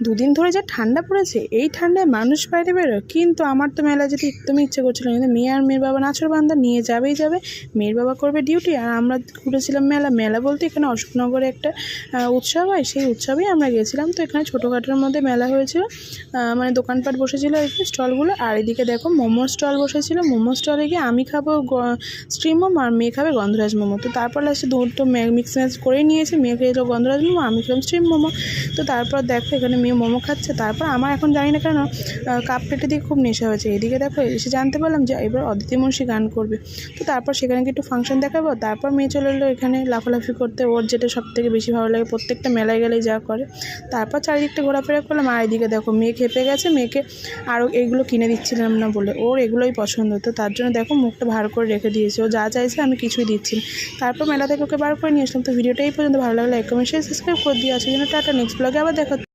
দুদিন ধরে যা ঠান্ডা পড়েছে, এই ঠান্ডায় মানুষ বাইরে বেরোয়। কিন্তু আমার তো মেলা যেতে একদমই ইচ্ছে করছিল না, কিন্তু মেয়ে আর মেয়ের বাবা নাছোড়বান্দা, নিয়ে যাবেই যাবে। মেয়ের বাবা করবে ডিউটি, আর আমরা ঘুরেছিলাম মেলা। মেলা বলতে এখানে অশোকনগরে একটা উৎসব হয়, সেই উৎসবেই আমরা গেছিলাম। তো এখানে ছোটোখাটোর মধ্যে মেলা হয়েছিল, মানে দোকানপাট বসেছিল এই স্টলগুলো। আর এদিকে দেখো মোমোর স্টল বসেছিল। মোমো স্টলে গিয়ে আমি খাবো স্ট্রিম মোমো, আর মেয়ে খাবে গন্ধরাজ মোমো। তো তারপর লাস্টে দুটো মিক্স ম্যাচ করেই নিয়েছে। মেয়ে খেয়েছিল গন্ধরাজ মোমো, আমি খেলাম স্ট্রিম মোমো। তো তারপর দেখো এখানে মেয়ে মোমো খাচ্ছে। তারপর আমার এখন জানি না কেন কাপ প্লেটে দিয়ে খুব নেশা হয়েছে। এদিকে দেখো এসে জানতে পারলাম যে এবার অদিতি মুন্সি গান করবে। তো তারপর সেখানে কি একটু ফাংশন দেখাবো। তারপর মেয়ে চলে এলো এখানে লাফালাফি করতে, ওর যেটা সব থেকে বেশি ভালো লাগে, প্রত্যেকটা মেলায় গেলেই যা করে। তারপর চারিদিকটা ঘোরাফেরা করলাম। আর এদিকে দেখো মেয়ে খেপে গেছে, মেয়েকে আরও এইগুলো কিনে দিচ্ছিলাম না বলে, ওর এগুলোই পছন্দ। তো তার জন্য দেখো মুখটা ভার করে রেখে দিয়েছে, ও যা চাইছে আমি কিছুই দিচ্ছি না। তারপর মেলা থেকে ওকে বার করে নিয়ে আসলাম। তো ভিডিওটা এই পর্যন্ত ভালো লাগলে লাইক কমেন্ট শেয়ার সাবস্ক্রাইব করে দিয়ে আসার জন্য টাটা। নেক্সট ব্লগে আবার দেখা।